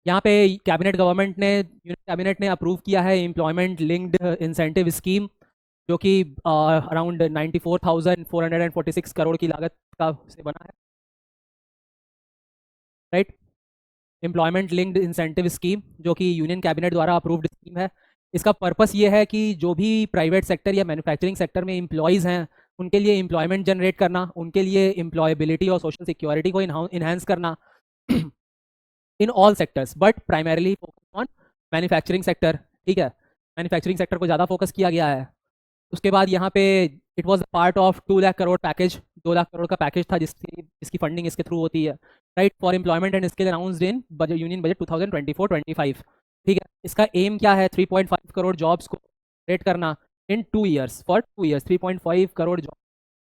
यहाँ पे कैबिनेट ने अप्रूव किया है एम्प्लॉयमेंट लिंक्ड इंसेंटिव स्कीम, जो कि अराउंड 94,446 करोड़ की लागत का से बना है, right. Employment linked incentive scheme जो कि यूनियन कैबिनेट द्वारा अप्रूव्ड स्कीम है। इसका पर्पस ये है कि जो भी प्राइवेट सेक्टर या मैन्युफैक्चरिंग सेक्टर में एम्प्लॉयज़ हैं, उनके लिए एम्प्लॉयमेंट जनरेट करना, उनके लिए एम्प्लॉयबिलिटी और सोशल सिक्योरिटी को इन्हांस करना in all sectors, but primarily focus on manufacturing sector. ठीक है, मैन्युफैक्चरिंग सेक्टर को ज़्यादा फोकस किया गया है। उसके बाद यहाँ पे it was part of 2 lakh crore package, 2 lakh crore का पैकेज था जिसकी फंडिंग इसके थ्रू होती है, right, for employment and skill announced in budget union budget 2024-25। ठीक है, इसका एम क्या है? 3.5 करोड़ जॉब्स को क्रिएट करना इन 2 years, for 2 years 3.5 crore job,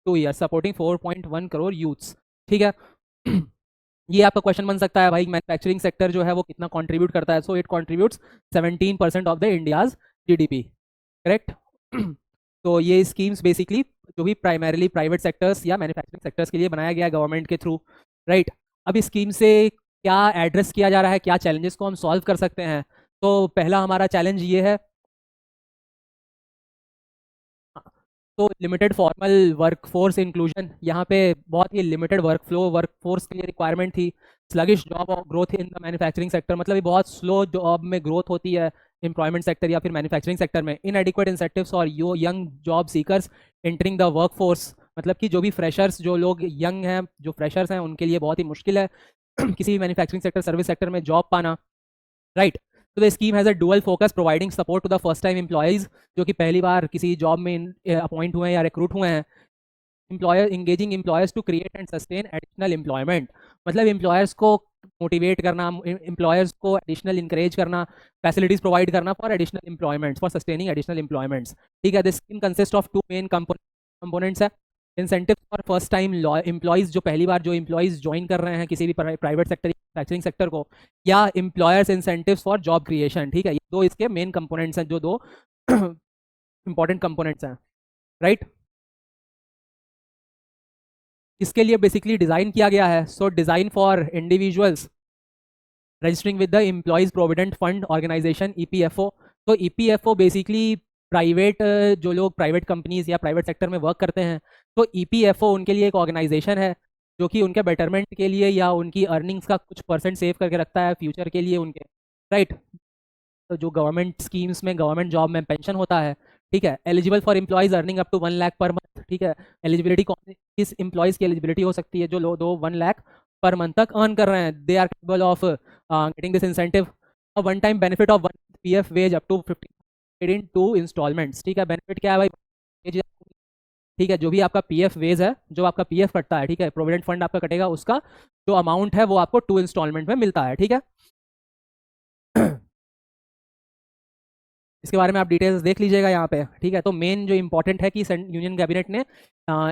2 years supporting 4.1 crore youths. ठीक है ये आपका क्वेश्चन बन सकता है, भाई मैन्युफैक्चरिंग सेक्टर जो है वो कितना कंट्रीब्यूट करता है? So it contributes 17% of the India's GDP, correct. तो ये स्कीम्स बेसिकली जो भी प्राइमरीली प्राइवेट सेक्टर्स या मैन्युफैक्चरिंग सेक्टर्स के लिए बनाया गया है गवर्नमेंट के थ्रू, राइट। अब इस स्कीम से क्या एड्रेस किया जा रहा है, क्या चैलेंजेस को हम सॉल्व कर सकते हैं? तो पहला हमारा चैलेंज ये है, तो लिमिटेड फॉर्मल वर्कफोर्स इंक्लूजन। यहाँ पे बहुत ही लिमिटेड वर्कफोर्स के लिए रिक्वायरमेंट थी। स्लगिश जॉब और growth in the manufacturing sector, मतलब ये बहुत स्लो जॉब में ग्रोथ होती है एम्प्लॉयमेंट सेक्टर या फिर मैन्युफैक्चरिंग सेक्टर में। इनएडिक्वेट इंसेंटिव्स और यो young job seekers entering the workforce, मतलब कि जो भी फ्रेशर्स, जो लोग यंग हैं, जो फ्रेशर्स हैं, उनके लिए बहुत ही मुश्किल है किसी भी मैन्युफैक्चरिंग सेक्टर, सर्विस सेक्टर में जॉब पाना, राइट। तो the scheme has a dual focus, providing support to the first time employees जो कि पहली बार किसी जॉब में अपॉइंट हुए हैं या रिक्रूट हुए हैं। Employer engaging employers to create and sustain additional employment, मतलब एम्प्लॉयर्स को मोटिवेट करना, एम्प्लॉयर्स को एडिशनल इंकरेज करना, फैसिलिटीज प्रोवाइड करना for additional employments, for sustaining additional employments. ठीक है, this scheme consist of 2 main components है। Incentive for first time employees, जो पहली बार जो एम्प्लॉयज़ ज्वाइन कर रहे हैं किसी भी प्राइवेट सेक्टर मैन्युफैक्चरिंग सेक्टर को, या employers incentives for job creation. ठीक है, ये दो इसके मेन कंपोनेंट्स हैं, जो दो इंपॉर्टेंट कंपोनेंट्स हैं, राइट। इसके लिए बेसिकली डिज़ाइन किया गया है। So design for individuals registering with the employees provident fund organisation, EPFO. तो ईपीएफओ बेसिकली प्राइवेट, जो लोग प्राइवेट कंपनीज या प्राइवेट सेक्टर में वर्क करते हैं, तो ईपीएफओ उनके लिए एक ऑर्गेनाइजेशन है जो कि उनके बेटरमेंट के लिए या उनकी अर्निंग्स का कुछ परसेंट सेव करके रखता है फ्यूचर के लिए उनके, राइट। तो जो गवर्नमेंट स्कीम्स में, गवर्नमेंट जॉब में पेंशन होता है, ठीक है, eligible for employees earning up to 1 lakh per month. ठीक है, एलिजिबिलिटी कौन, किस एम्प्लॉयज़ की एलिजिबिलिटी हो सकती है? जो लो दो 1 लाख पर मंथ तक अर्न कर रहे हैं, they are capable of getting this incentive. A one time benefit of 1 PF wage up to 50 paid in 2 instalments. ठीक है, बेनिफिट क्या है भाई? ठीक है, जो भी आपका पीएफ वेज है, जो आपका पीएफ कटता है, ठीक है, प्रोविडेंट फंड आपका कटेगा, उसका जो अमाउंट है वो आपको 2 इंस्टॉलमेंट में मिलता है। ठीक है इसके बारे में आप डिटेल्स देख लीजिएगा यहाँ पे। ठीक है, तो मेन जो इंपॉर्टेंट है कि यूनियन कैबिनेट ने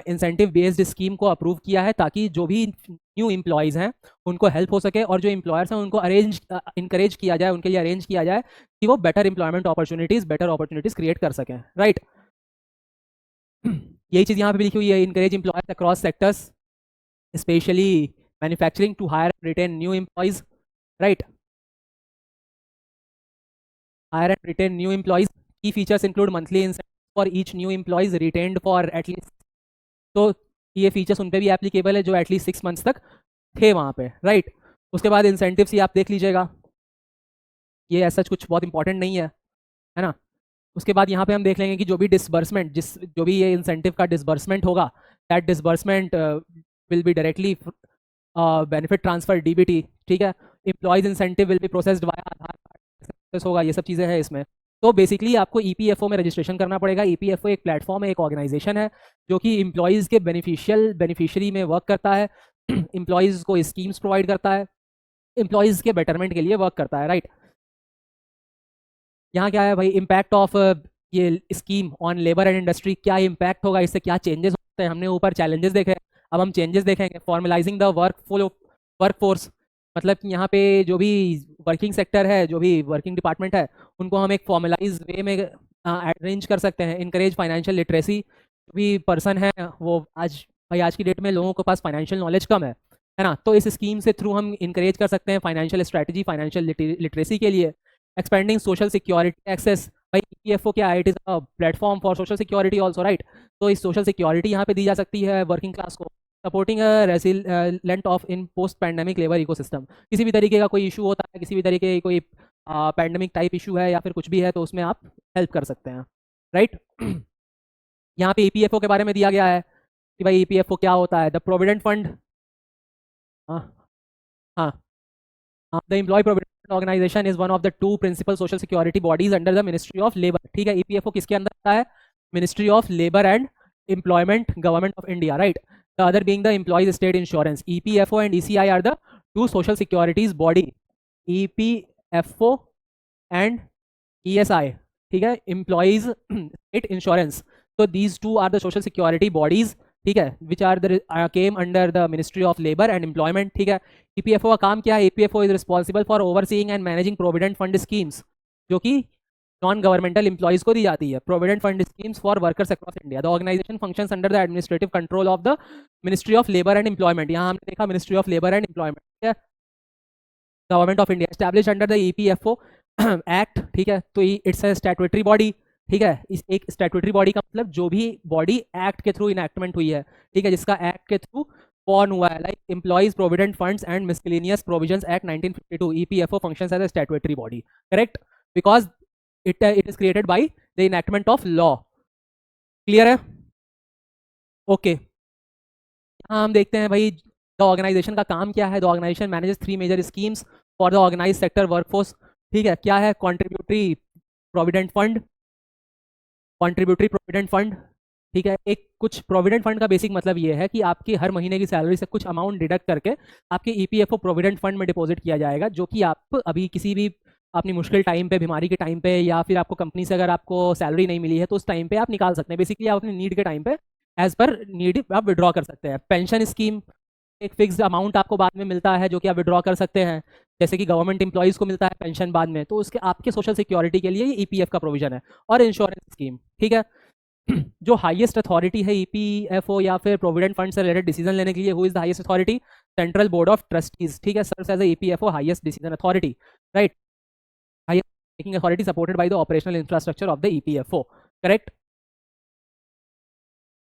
इंसेंटिव बेस्ड स्कीम को अप्रूव किया है ताकि जो भी न्यू एम्प्लॉयज़ हैं उनको हेल्प हो सके, और जो एम्प्लॉयर्स हैं उनको इंकरेज किया जाए, उनके लिए अरेंज किया जाए कि वो better employment opportunities, better opportunities create कर सकें, राइट। यही चीज़ यहाँ पे भी लिखी हुई है, encourage employers across sectors specially manufacturing to hire retain new employees, right. hire and retain new employees. Key features include monthly incentives for each new employees retained for at least, तो ये features उन पे भी applicable है जो at least 6 months तक थे वहाँ पे, राइट। उसके बाद इंसेंटिव्स ये आप देख लीजिएगा, ये ऐसा कुछ बहुत इंपॉर्टेंट नहीं है ना। उसके बाद यहाँ पे हम देख लेंगे कि जो भी डिसबर्समेंट, जो भी ये इंसेंटिव का डिसबर्समेंट होगा, that disbursement will be directly benefit transfer DBT. ठीक है, employees incentive will be processed via Aadhaar card होगा, ये सब चीज़ें हैं इसमें। तो बेसिकली आपको ईपीएफओ में रजिस्ट्रेशन करना पड़ेगा। ईपीएफओ एक प्लेटफॉर्म है, एक ऑर्गेनाइजेशन है जो कि एम्प्लॉयज़ के बेनिफिशियरी में वर्क करता है, एम्प्लॉयज़ को स्कीम्स प्रोवाइड करता है, एम्प्लॉयज़ के बेटरमेंट के लिए वर्क करता है, राइट। यहाँ क्या है भाई, इम्पैक्ट ऑफ ये scheme on labour and industry, क्या इम्पैक्ट होगा, इससे क्या चेंजेस होते हैं? हमने ऊपर चैलेंजेस देखे, अब हम चेंजेस देखेंगे। फॉर्मलाइजिंग द वर्कफोर्स, मतलब कि यहाँ पे जो भी वर्किंग सेक्टर है, जो भी वर्किंग डिपार्टमेंट है, उनको हम एक फॉर्मलाइज वे में अरेंज कर सकते हैं। इनकरेज फाइनेंशियल लिटरेसी, जो भी पर्सन है वो, आज भाई आज की डेट में लोगों के पास फाइनेंशियल नॉलेज कम है है ना। तो इस स्कीम से थ्रू हम इंकरेज कर सकते हैं फाइनेंशियल स्ट्रेटजी, फाइनेंशियल लिटरेसी के लिए। एक्सपेंडिंग सोशल सिक्योरिटी एक्सेस, भाई ईपीएफओ क्या है, it is a platform for social security also, right. तो इस सोशल सिक्योरिटी यहाँ पे दी जा सकती है वर्किंग क्लास को। Supporting resilient of in post pandemic labour ecosystem, किसी भी तरीके का कोई इशू होता है, किसी भी तरीके की कोई पैंडेमिक टाइप इशू है या फिर कुछ भी है, तो उसमें आप हेल्प कर सकते हैं, राइट। यहाँ पे ईपीएफओ के बारे में दिया गया है कि भाई ईपीएफओ क्या होता है। द प्रोविडेंट फंड, हाँ हाँ हाँ, the employ provident organisation is one of the two principal social security bodies under the ministry of labour, ठीक है। ईपीएफओ किसके अंदर आता है, ministry of labour and employment, government of India, right. The other being the employees state insurance. EPFO and ECI are the two social securities body, EPFO and ESI, ठीक है, employees state insurance. तो these two are the social security bodies, ठीक है, which are the came under the ministry of labour and employment, ठीक है। EPFO का काम क्या है, EPFO is responsible for overseeing and managing provident fund schemes, जो कि नॉन गवर्नमेंटल एम्प्लॉयज को दी जाती है। Provident fund schemes for workers across India. The organisation functions under the administrative control of the ministry of labour and employment. यहाँ हमने देखा ministry of labour and employment, ठीक है, government of India. Establish under the EPFO act, ठीक है। तो it's a statutory body, ठीक है। इस एक स्टैट्यूटरी बॉडी का मतलब जो भी बॉडी एक्ट के थ्रू इनैक्टमेंट हुई है, ठीक है, जिसका एक्ट के थ्रू फॉर्म हुआ है, like employees provident funds and miscellaneous provisions act 1952। EPFO functions as a statutory body, correct, because it is created by the enactment of law. Clear है, ओके। यहाँ हम देखते हैं भाई द ऑर्गेनाइजेशन का काम क्या है। The organisation manages three major schemes for the organise sector workforce, ठीक है। क्या है, contributory provident fund, contributory provident fund, ठीक है। एक कुछ प्रोविडेंट फंड का बेसिक मतलब ये है कि आपकी हर महीने की सैलरी से कुछ अमाउंट डिडक्ट करके आपके ईपीएफओ प्रोविडेंट फंड में डिपॉजिट किया जाएगा, जो कि आप अभी किसी भी अपनी मुश्किल टाइम पे, बीमारी के टाइम पे, या फिर आपको कंपनी से अगर आपको सैलरी नहीं मिली है तो उस टाइम पे आप निकाल सकते हैं। बेसिकली आप अपनी नीड के टाइम पे एज पर नीड आप विड्रॉ कर सकते हैं। पेंशन स्कीम, एक फिक्स अमाउंट आपको बाद में मिलता है जो कि आप विड्रॉ कर सकते हैं, जैसे कि गवर्नमेंट एम्प्लॉयज़ को मिलता है पेंशन बाद में, तो उसके आपके सोशल सिक्योरिटी के लिए ये ईपीएफ का प्रोविजन है। और इंश्योरेंस स्कीम, ठीक है। जो हाईएस्ट अथॉरिटी है ईपीएफओ या फिर प्रोविडेंट फंड से रिलेटेड डिसीजन लेने के लिए, who is the highest authority, central board of trustees, ठीक है, serves as EPFO highest decision authority, right. Highest taking authority supported by the operational infrastructure of the EPFO, correct.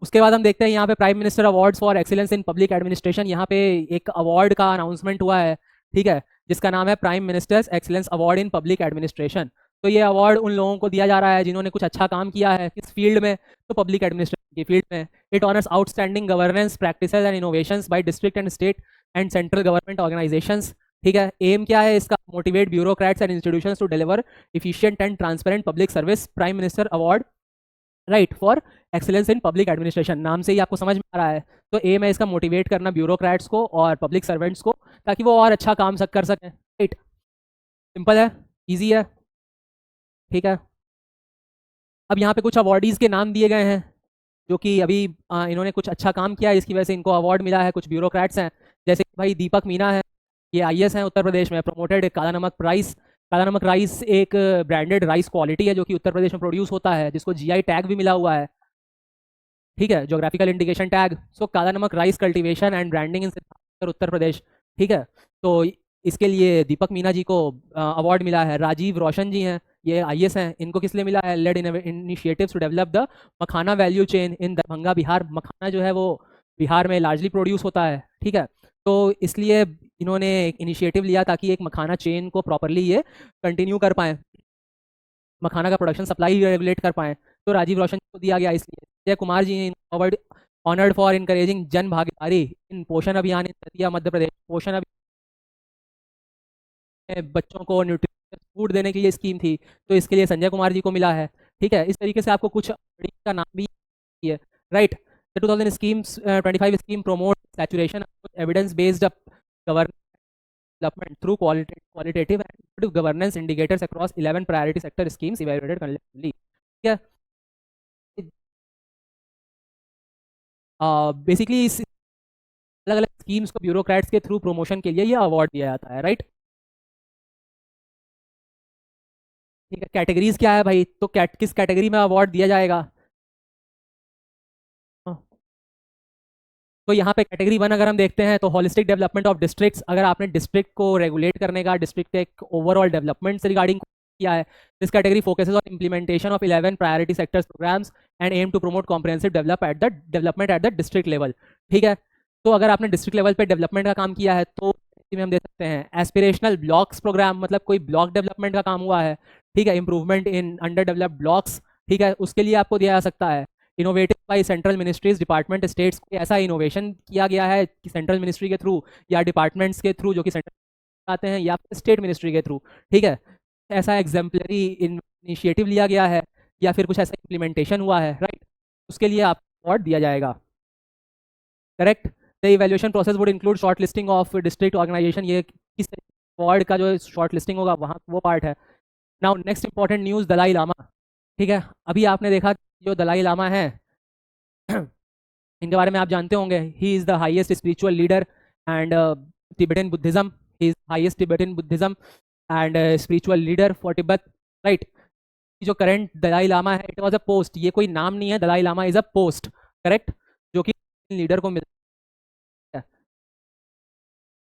उसके बाद हम देखते हैं यहाँ पे prime minister awards for excellence in public administration. यहाँ पे एक अवार्ड का अनाउंसमेंट हुआ है, ठीक है, जिसका नाम है prime ministers excellence award in public administration. तो ये अवार्ड उन लोगों को दिया जा रहा है जिन्होंने कुछ अच्छा काम किया है किस फील्ड में, तो पब्लिक एडमिनिस्ट्रेशन की फील्ड में। It honours outstanding governance practices and innovations by district and state and central government organisations, ठीक है। एम क्या है इसका, motivate bureaucrats and institutions to deliver efficient and transparent public service. Prime minister award, right, for excellence in public administration, नाम से ही आपको समझ में आ रहा है। तो एम है इसका मोटिवेट करना ब्यूरोक्रेट्स को और पब्लिक सर्वेंट्स को, ताकि वो और अच्छा काम कर सकें, राइट। सिंपल है, इजी है, ठीक है। अब यहाँ पे कुछ अवार्डीज़ के नाम दिए गए हैं जो कि अभी इन्होंने कुछ अच्छा काम किया है, इसकी वजह से इनको अवार्ड मिला है। कुछ ब्यूरोक्रेट्स हैं, जैसे कि भाई दीपक मीना है, ये आईएएस हैं उत्तर प्रदेश में, प्रमोटेड काला नमक राइस। काला नमक राइस एक ब्रांडेड राइस क्वालिटी है जो कि उत्तर प्रदेश में प्रोड्यूस होता है, जिसको जीआई टैग भी मिला हुआ है, ठीक है, जोग्राफिकल इंडिकेशन टैग। सो काला नमक राइस कल्टीवेशन एंड ब्रांडिंग इन उत्तर प्रदेश, ठीक है। तो इसके लिए दीपक मीना जी को अवार्ड मिला है। राजीव रोशन जी हैं, ये आईएएस हैं, इनको किस लिए मिला है, led initiatives to develop the makhana value chain in Darbhanga Bihar. Makhana जो है वो बिहार में लार्जली प्रोड्यूस होता है, ठीक है। तो इसलिए इन्होंने एक इनिशिएटिव लिया ताकि एक मखाना चेन को प्रॉपरली ये कंटिन्यू कर पाएँ, मखाना का प्रोडक्शन सप्लाई रेगुलेट कर पाएँ। तो राजीव रोशन को दिया गया। इसलिए जय कुमार जी हैं अवार्ड ऑनर्ड फॉर इनकरेजिंग जन भागीदारी इन पोषण अभियान इन दतिया मध्य प्रदेश। पोषण अभियान बच्चों को न्यूट्रिशियस फूड देने की ये स्कीम थी, तो इसके लिए संजय कुमार जी को मिला है, ठीक है। इस तरीके से आपको कुछ का नाम भी है, right. The 2000 schemes 25 scheme promote saturation evidence based governance development through qualitative and quantitative governance indicators across 11 priority sector schemes evaluated collectively, ठीक है। बेसिकली इस अलग अलग स्कीम्स को ब्यूरोक्रेट्स के थ्रू प्रमोशन के लिए ये अवार्ड दिया जाता है, राइट। ठीक है, कैटेगरीज क्या है भाई, तो किस कैटेगरी में अवार्ड दिया जाएगा, हाँ, तो यहाँ पे कैटेगरी 1 अगर हम देखते हैं तो होलिस्टिक डेवलपमेंट ऑफ डिस्ट्रिक्ट्स, अगर आपने डिस्ट्रिक्ट को रेगुलेट करने का, डिस्ट्रिक्ट के एक ओवरऑल डेवलपमेंट से रिगार्डिंग किया है, this category focuses on implementation of 11 priority sectors programmes and aim to promote comprehensive development at the district level. ठीक है, तो अगर आपने डिस्ट्रिक्ट लेवल पे डेवलपमेंट का काम किया है तो में हम दे सकते हैं एस्पिरेशनल ब्लॉक्स प्रोग्राम, मतलब कोई ब्लॉक डेवलपमेंट का काम हुआ है। ठीक है, improvement in under developed blocks, ठीक है, उसके लिए आपको दिया जा सकता है। Innovative by central ministries department states, कोई ऐसा इनोवेशन किया गया है कि सेंट्रल मिनिस्ट्री के थ्रू या डिपार्टमेंट्स के थ्रू जो कि सेंट्रल आते हैं या स्टेट मिनिस्ट्री के थ्रू। ठीक है, ऐसा एग्जाम्पलरी इनिशिएटिव लिया गया है या फिर कुछ ऐसा इम्प्लीमेंटेशन हुआ है, राइट, उसके लिए आपको अवार्ड दिया जाएगा। Correct. The evaluation process would include shortlisting of district organisation, ये किस अवार्ड का जो शॉर्ट लिस्टिंग होगा वहाँ वो पार्ट है। Now next important news, Dalai Lama. ठीक है, अभी आपने देखा जो दलाई लामा है इनके बारे में आप जानते होंगे, he is the highest spiritual leader and Tibetan Buddhism, he is highest Tibetan Buddhism and spiritual leader for Tibet, right. जो करंट दलाई लामा है, इट वाज अ पोस्ट, ये कोई नाम नहीं है, Dalai Lama is a post, correct, जो कि लीडर को मिलता है।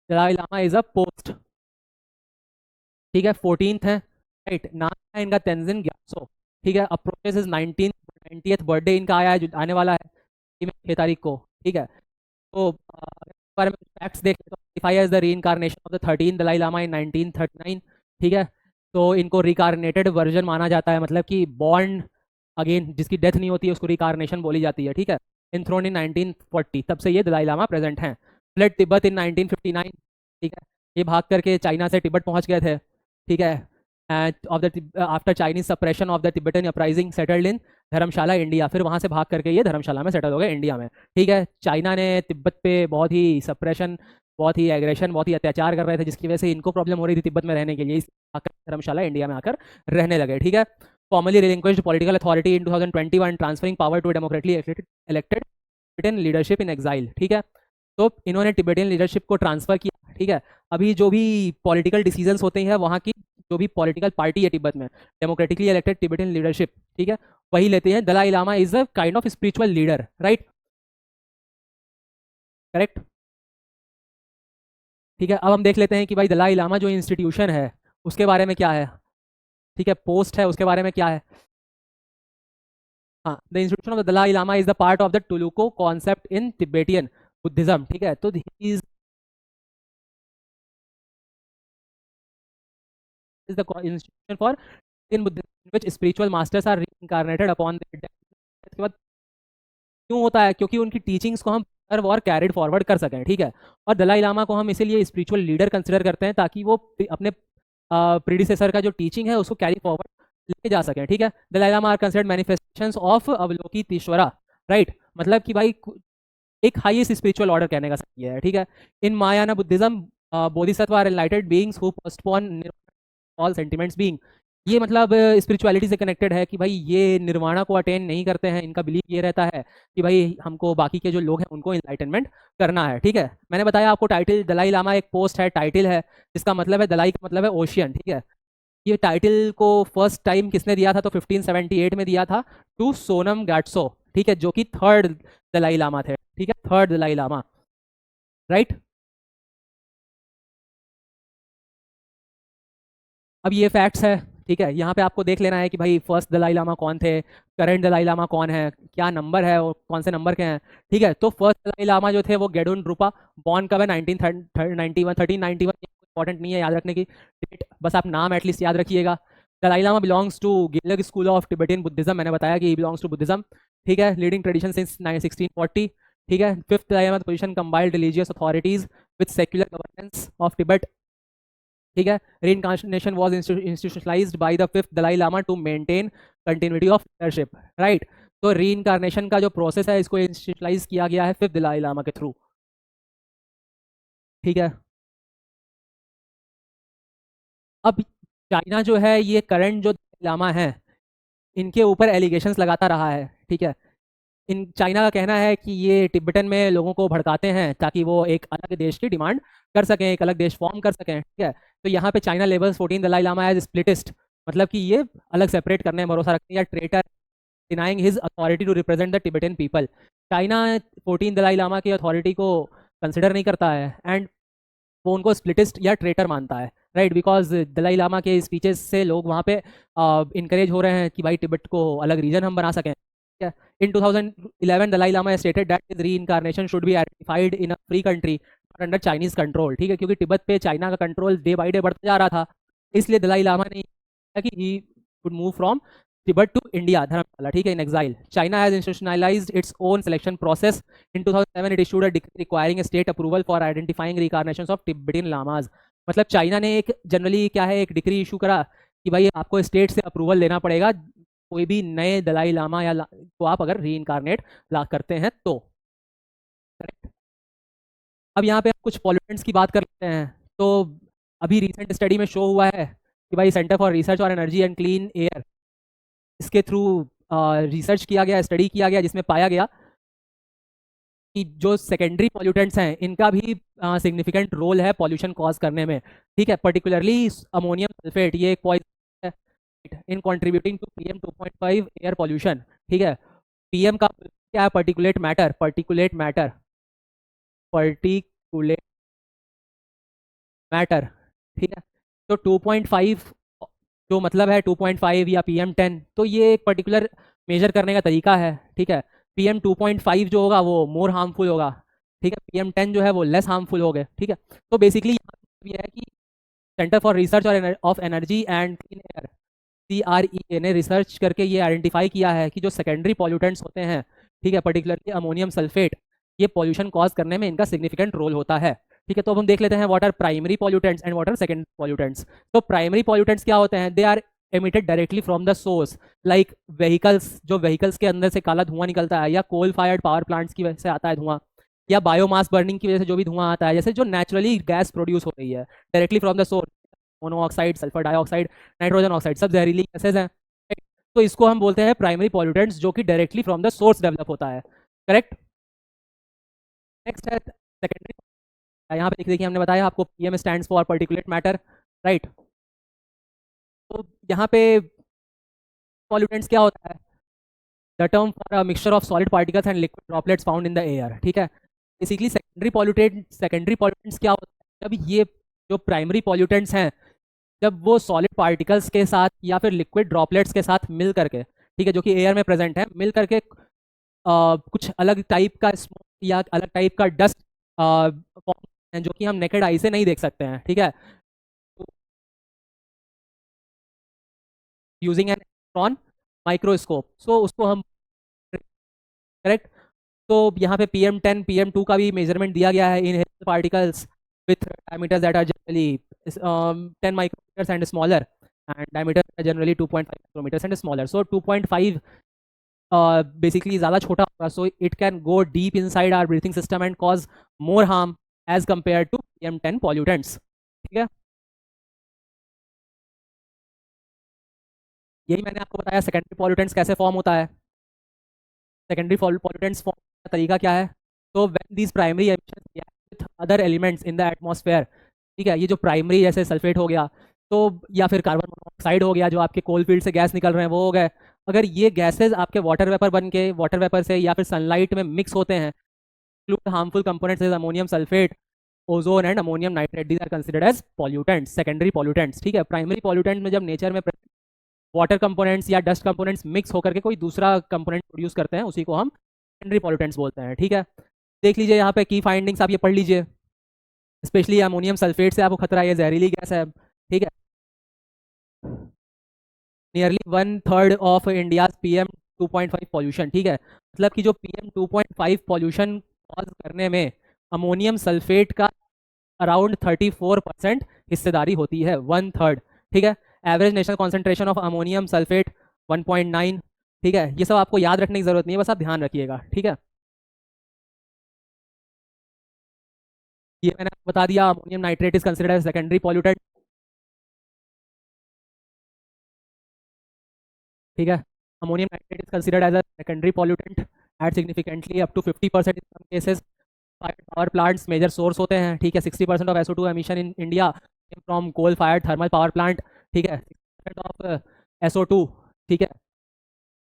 Dalai Lama is a post, ठीक है, 14th है, राइट। नाम है इनका तेंजिन ग्यात्सो। ठीक है, अप्रोचेस इज 90th बर्थडे इनका आया है, जो आने वाला है 6 तारीख को। ठीक है, तो बारे में फैक्ट्स देखें तो identify as the reincarnation of the 13th Dalai Lama in 1939। ठीक है, तो इनको रिकारनेटेड वर्जन माना जाता है, मतलब कि बॉर्न अगेन, जिसकी डेथ नहीं होती है उसको रिकारनेशन बोली जाती है। ठीक है, इनथ्रोन इन 1940, तब से ये दलाई लामा प्रेजेंट हैं। फ्लड तिब्बत इन 1959। ठीक है, ये भाग करके चाइना से तिब्बत पहुंच गए थे। ठीक है, of the after Chinese suppression of the Tibetan uprising settled in Dharamshala India, फिर वहाँ से भाग करके ये धर्मशाला में सेटल हो गए इंडिया में। ठीक है, चाइना ने तिब्बत पे बहुत ही सप्रेशन, बहुत ही एग्रेशन, बहुत ही अत्याचार कर रहे थे, जिसकी वजह से इनको प्रॉब्लम हो रही थी तिब्बत में रहने के लिए, आकर धर्मशाला इंडिया में आकर रहने लगे। ठीक है, formally relinquished political authority in 2021, transferring power to democratically elected Tibetan leadership in exile. ठीक है, तो इन्होंने टिबेटन लीडरशिप को ट्रांसफर किया। ठीक है, अभी जो भी पॉलिटिकल डिसीजंस होते हैं वहाँ की जो भी पॉलिटिकल पार्टी है तिब्बत में, डेमोक्रेटिकली इलेक्टेड टिबेटन लीडरशिप, ठीक है, वही लेते हैं। Dalai Lama is a kind of spiritual leader, right, correct. ठीक है, अब हम देख लेते हैं कि भाई दलाई लामा जो इंस्टीट्यूशन है उसके बारे में क्या है। ठीक है, पोस्ट है उसके बारे में क्या है। हाँ, the institution of the Dalai Lama is the part of the tulku concept in Tibetan Buddhism. ठीक है, तो is the institution for in Buddhism in which spiritual masters are reincarnated upon their death. इसके बाद क्यों होता है, क्योंकि उनकी टीचिंग्स को हम और कैरिड फॉरवर्ड कर सकें। ठीक है, और दलाई लामा को हम इसीलिए स्पिरिचुअल लीडर कंसिडर करते हैं ताकि वो अपने प्रीडिसेसर का जो टीचिंग है उसको कैरी फॉरवर्ड लेके जा सकें। ठीक है, Dalai Lama are considered manifestations of Avalokiteshvara, right, मतलब कि भाई एक हाईएस्ट स्पिरिचुअल ऑर्डर कहने का सही है। ठीक है, in Mahayana Buddhism bodhisattva are enlightened beings who postpone all sentiments being, ये मतलब स्पिरिचुअलिटी से कनेक्टेड है कि भाई ये निर्वाणा को अटेन नहीं करते हैं, इनका बिलीव ये रहता है कि भाई हमको बाकी के जो लोग हैं उनको इनलाइटनमेंट करना है। ठीक है, मैंने बताया आपको टाइटल दलाई लामा एक पोस्ट है, टाइटल है, जिसका मतलब है दलाई का मतलब है ओशियन। ठीक है, ये टाइटल को फर्स्ट टाइम किसने दिया था, तो 1578 में दिया था टू सोनम गैट्सो। ठीक है, जो कि थर्ड दलाई लामा थे। ठीक है, थर्ड दलाई लामा, राइट। अब ये फैक्ट्स है। ठीक है, यहाँ पे आपको देख लेना है कि भाई फर्स्ट दलाई लामा कौन थे, करंट दलाई लामा कौन है, क्या नंबर है और कौन से नंबर के हैं। ठीक है, तो फर्स्ट दलाई लामा जो थे वो गेडुन रूपा, बॉर्न कब है 1991, 1391, इंपॉर्टेंट नहीं है याद रखने की डेट, बस आप नाम एटलीस्ट याद रखिएगा। Dalai Lama belongs to Gelug school of Tibetan Buddhism, मैंने बताया कि बिलोंग्स टू बुद्धिज्म। ठीक है, लीडिंग ट्रेडिशन सिंस 1640। ठीक है, fifth Dalai Lama position combined religious authorities with secular governance of Tibet. ठीक है, reincarnation was institutionalized by the fifth Dalai Lama to maintain continuity of leadership, right. तो reincarnation का जो process है इसको institutionalise किया गया है फिफ्थ दलाई लामा के थ्रू। ठीक है, अब चाइना जो है ये करंट जो दलाई लामा है इनके ऊपर एलिगेशंस लगाता रहा है। ठीक है, इन चाइना का कहना है कि ये तिब्बतन में लोगों को भड़काते हैं ताकि वो एक अलग देश की डिमांड कर सकें, एक अलग देश फॉर्म कर सकें। ठीक है, तो यहाँ पे China labels 14 Dalai Lama as splittist, मतलब कि ये अलग सेपरेट करने में भरोसा रखते हैं या traitor denying his authority to represent the Tibetan people. China 14 Dalai Lama की अथॉरिटी को कंसिडर नहीं करता है एंड वो उनको स्प्लिटिस्ट या ट्रेटर मानता है, राइट, बिकॉज दलाई लामा के स्पीचेस से लोग वहाँ पे इनकरेज हो रहे हैं कि भाई तिब्बत को अलग रीजन हम बना सकें। ठीक है, in 2011 Dalai Lama stated that his reincarnation should be identified in a free country under Chinese control. ठीक है, क्योंकि तिब्बत पे चाइना का कंट्रोल डे बाई डे बढ़ता जा रहा था, इसलिए दलाई लामा ने कहा कि he would move from Tibet to India Dharamshala, ठीक है, in exile. China has institutionalized its own selection process. In 2007 it issued a decree requiring a state approval for identifying reincarnations of Tibetan lamas। मतलब China ने एक generally क्या है एक decree issue करा कि भाई आपको स्टेट से अप्रूवल लेना पड़ेगा कोई भी नए दलाई लामा या को आप अगर री इनकारनेट ला करते हैं तो। करेक्ट। अब यहाँ पे हम कुछ पॉल्यूटेंट्स की बात कर लेते हैं। तो अभी रिसेंट स्टडी में शो हुआ है कि भाई सेंटर फॉर रिसर्च और एनर्जी एंड क्लीन एयर, इसके थ्रू रिसर्च किया गया, स्टडी किया गया, जिसमें पाया गया कि जो सेकेंडरी पॉल्यूटेंट्स हैं इनका भी सिग्निफिकेंट रोल है पॉल्यूशन कॉज करने में। ठीक है, पर्टिकुलरली अमोनियम सल्फेट ये एक पॉइजन है in contributing to PM 2.5 air pollution. ठीक है, पीएम का क्या है? Particulate matter, particulate matter, particulate matter. ठीक है, तो 2.5 जो मतलब है 2.5 या PM10, तो ये एक पर्टिकुलर मेजर करने का तरीका है। ठीक है, PM2.5 जो होगा वो मोर हार्मफुल होगा, ठीक है, PM10 जो है वो लेस हार्मफुल हो गए। ठीक है, तो बेसिकली ये है कि सेंटर फॉर रिसर्च और of energy and clean air CREA ने रिसर्च करके ये आइडेंटिफाई किया है कि जो सेकेंडरी पॉल्यूटेंट्स होते हैं, ठीक है, पर्टिकुलरली अमोनियम सल्फेट, ये पॉल्यूशन कॉज करने में इनका सिग्निफिकेंट रोल होता है। ठीक है, तो अब हम देख लेते हैं what are primary pollutants and what are secondary pollutants. तो प्राइमरी पॉल्यूटेंट्स क्या होते हैं? They are emitted directly from the source, like vehicles, जो व्हीकल्स के अंदर से काला धुआं निकलता है, या कोल फायर्ड पावर प्लांट्स की वजह से आता है धुआं, या बायोमास बर्निंग की वजह से जो भी धुआं आता है, जैसे जो नेचुरली गैस प्रोड्यूस हो रही है directly from the source, monoxide, sulphur dioxide, nitrogen oxide, सब जहरीली गैसेज हैं। तो इसको हम बोलते हैं प्राइमरी पॉल्यूटेंट्स, जो कि directly from the source develop होता है। करेक्ट। नेक्स्ट है सेकेंडरी। यहाँ पे देखिए हमने बताया आपको PM stands for particulate matter, right. तो यहाँ पे पॉल्यूटेंट्स क्या होता है? The term for a mixture of solid particles and liquid droplets found in the air. ठीक है, बेसिकली सेकेंडरी पॉल्यूटेंट्स क्या होता है? जब ये जो प्राइमरी पॉल्यूटेंट्स हैं, जब वो सॉलिड पार्टिकल्स के साथ या फिर लिक्विड ड्रॉपलेट्स के साथ मिल करके, ठीक है, जो कि एयर में प्रेजेंट है, मिल करके कुछ अलग टाइप का स्मोक या अलग टाइप का डस्ट फॉर्म है, जो कि हम नेकेड आई से नहीं देख सकते हैं। ठीक है, यूजिंग एन इलेक्ट्रॉन माइक्रोस्कोप, सो उसको हम, करेक्ट। तो यहाँ पे PM10 PM2 का भी मेजरमेंट दिया गया है in particles with diameters that are generally 10 micrometres and smaller, and diameter generally 2.5 micrometres and smaller. So 2.5 basically ज़्यादा छोटा होगा, so it can go deep inside our breathing system and cause more harm as compare to PM10 pollutants. ठीक है, यही मैंने आपको बताया secondary pollutants कैसे फॉर्म होता है। सेकेंडरी पॉल्यूटेंट्स फॉर्म का तरीका क्या है? तो when these primary emissions react with other elements in the atmosphere, ठीक है, ये जो प्राइमरी जैसे सल्फेट हो गया, तो या फिर कार्बन मोनोऑक्साइड हो गया, जो आपके कोल फील्ड से गैस निकल रहे हैं वो हो गए, अगर ये गैसेज आपके वाटर वेपर बन के वाटर वेपर से या फिर सनलाइट में मिक्स होते हैं, include harmful components as ammonium sulfate, ozone and ammonium nitrate, these are considered as pollutants, secondary pollutants. ठीक है, प्राइमरी पॉल्यूटेंट में जब नेचर में वाटर कंपोनेंट्स या डस्ट कंपोनेंट्स मिक्स होकर के कोई दूसरा कंपोनेंट प्रोड्यूस करते हैं, उसी को हम सेकेंडरी पॉल्यूटेंट्स बोलते हैं। ठीक है, देख लीजिए यहाँ पे की फाइंडिंग्स, आप ये पढ़ लीजिए, स्पेशली अमोनियम सल्फेट से आपको खतरा है, ये जहरीली गैस है। ठीक है, nearly 1/3 of India's PM2.5 pollution. ठीक है, मतलब कि जो PM2.5 पॉल्यूशन कॉज करने में अमोनियम सल्फेट का अराउंड 34% हिस्सेदारी होती है, 1/3। ठीक है, average national concentration of ammonium sulphate 1.9। ठीक है, ये सब आपको याद रखने की जरूरत नहीं है, बस आप ध्यान रखिएगा। ठीक है, ये मैंने आपको बता दिया, ammonium nitrate is considered as secondary pollutant. ठीक है, ammonium nitrate is considered as a secondary pollutant at significantly up to 50% in some cases. Power plants major source होते हैं। ठीक है, 60% of SO2 emission in India from coal fired thermal power plant. ठीक है, 60% of SO2। ठीक है,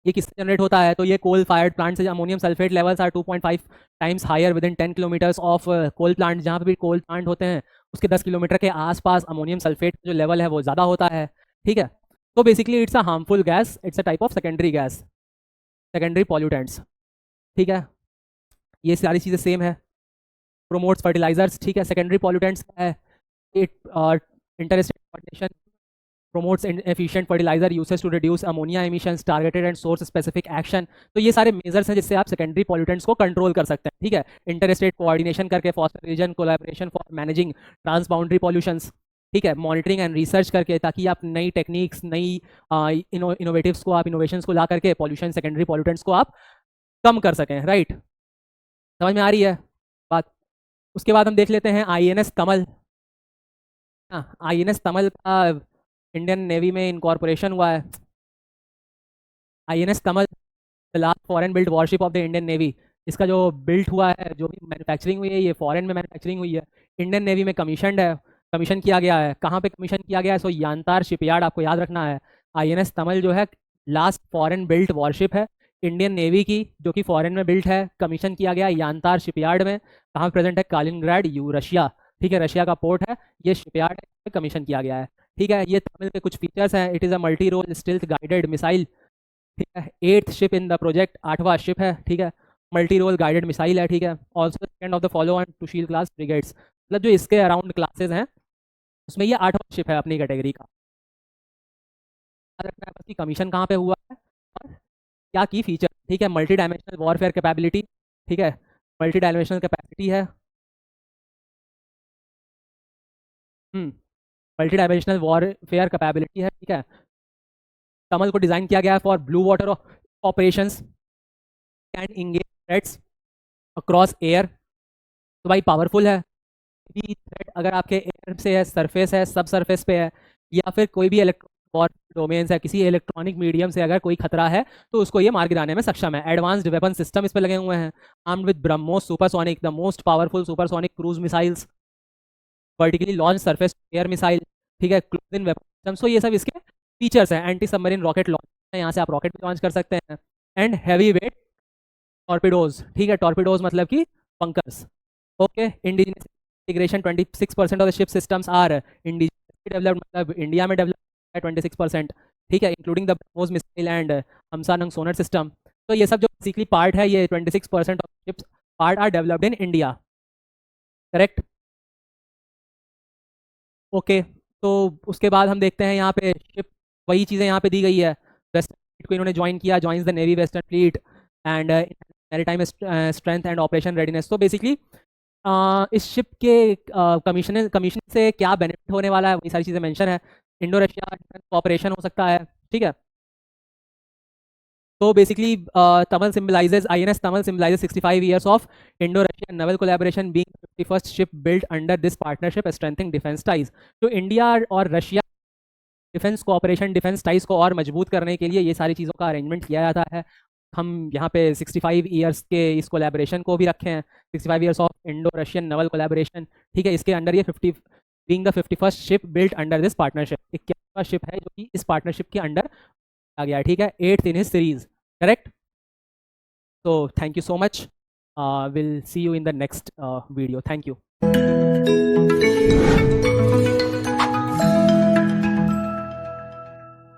ये किससे जनरेट होता है? तो ये कोल फायर्ड प्लांट से ammonium sulphate levels are 2.5 times higher within 10 kilometres of coal plant. जहाँ पे भी कोल प्लांट होते हैं उसके 10 किलोमीटर के आसपास अमोनियम सल्फेट जो लेवल है वो ज़्यादा होता है, ठीक है। तो basically it's a harmful gas, it's a type of secondary gas, secondary pollutants, ठीक है। ये सारी चीज़ें सेम है। प्रोमोट्स फर्टिलाइजर्स, ठीक है। सेकेंडरी पॉल्यूटेंट्स है, it interested coordination promotes efficient fertilizer uses to reduce ammonia emissions, targeted and source specific action। तो ये सारे मेजर्स हैं जिससे आप सेकेंडरी पॉल्यूटेंट्स को कंट्रोल कर सकते हैं, ठीक है। इंटरस्टेट कोऑर्डिनेशन करके, foster region collaboration for managing transboundary pollutions, ठीक है। मॉनिटरिंग एंड रिसर्च करके ताकि आप नई टेक्निक्स, नई इनोवेटिव्स को, आप इनोवेशंस को ला करके पॉल्यूशन, सेकेंडरी पॉल्यूटेंट्स को आप कम कर सकें, राइट। समझ में आ रही है बात? उसके बाद हम देख लेते हैं INS कमल। हाँ, INS कमल का इंडियन नेवी में इनकॉर्पोरेशन हुआ है। INS Kamal the last foreign built worship of the Indian navy. इसका जो बिल्ट हुआ है, जो भी मैन्युफैक्चरिंग हुई है, ये फॉरेन में मैन्युफैक्चरिंग हुई है, इंडियन नेवी में कमीशनड है, कमीशन किया गया है। कहाँ पे कमीशन किया गया है? सो यानतार शिपयार्ड, आपको याद रखना है। INS कमल जो है लास्ट फॉरेन बिल्ट वॉरशिप है इंडियन नेवी की, जो कि फॉरेन में बिल्ट है, कमीशन किया गया यानतार शिपयार्ड में। कहाँ प्रेजेंट है? कालिनग्राड, रशिया, ठीक है। रशिया का पोर्ट है ये, शिपयार्ड कमीशन किया गया है, ठीक है। ये तमिल के कुछ फीचर्स हैं। It is a multi role stealth guided missile, ठीक है। 8th ship in the project, 8वां शिप है, ठीक है। मल्टी रोल गाइडेड मिसाइल है, ठीक है। Also second of the follow on to shield class brigades, मतलब जो इसके अराउंड क्लासेज हैं उसमें ये 8वां शिप है अपनी कैटेगरी का। याद रखना है बस कि कमीशन कहाँ पे हुआ है और क्या की फीचर, ठीक है। मल्टी डायमेंशनल वॉरफेयर कैपेबिलिटी, ठीक है। मल्टी डायमेंशनल कैपेसिटी है, मल्टी डायमेंशनल वॉरफेयर कैपेबिलिटी है, ठीक है। कमल को डिजाइन किया गया है for blue water operations can engage threats across air. तो भाई पावरफुल है। भी थ्रेट अगर आपके एयर से है, सरफेस है, सब सरफेस पे है, या फिर कोई भी इलेक्ट्रॉनिक वॉर डोमेन्स है, किसी इलेक्ट्रॉनिक मीडियम से अगर कोई खतरा है तो उसको ये मार गिराने में सक्षम है। एडवांस्ड वेपन सिस्टम इस पे लगे हुए हैं, armed with BrahMos supersonic, the most powerful supersonic cruise missiles, vertically launch surface air missile, ठीक है। Close in weapon system. So ये सब इसके फीचर्स हैं। एंटी सबमरीन रॉकेट लॉन्च है, यहाँ से आप रॉकेट भी लॉन्च कर सकते हैं। एंड हैवी वेट टॉर्पिडोज, ठीक है। टॉर्पिडोज मतलब कि bunkers, okay. Indigenous integration 26% of the ship systems are indigenously developed, मतलब इंडिया में डेवलप है 26%, ठीक है। Including the BrahMos missile and Humsa NG sonar system. तो ये सब जो बेसिकली पार्ट है, ये 26% of ships part are developed in India, correct, okay. तो उसके बाद हम देखते हैं यहाँ पे शिप, वही चीज़ें यहाँ पे दी गई है। वेस्टर्न फ्लीट को इन्होंने ज्वाइन किया, joins the navy western fleet and maritime strength and operation readiness. तो बेसिकली इस शिप के कमीशन से क्या बेनिफिट होने वाला है, वही सारी चीज़ें मेंशन है। इंडो रशिया कोऑपरेशन हो सकता है, ठीक है। तो basically Tamal symbolises, INS Tamal symbolises 65 years of Indo-Russian naval collaboration being the 51st ship built under this partnership, strengthening defense ties। तो इंडिया और Russia defence cooperation, defence ties को और मजबूत करने के लिए ये सारी चीज़ों का अरेंजमेंट किया जाता है। हम यहाँ पे 65 ईयर्स के इस कोलैबोरेशन को भी रखे हैं, 65 years of Indo Russian naval collaboration, ठीक है। इसके अंडर ये 50 being the 51st ship built under this partnership, 51वां शिप है जो कि इस पार्टनरशिप के अंडर आ गया है, ठीक है। 8th in his series, correct. तो thank you so much, will see you in the next video, thank you.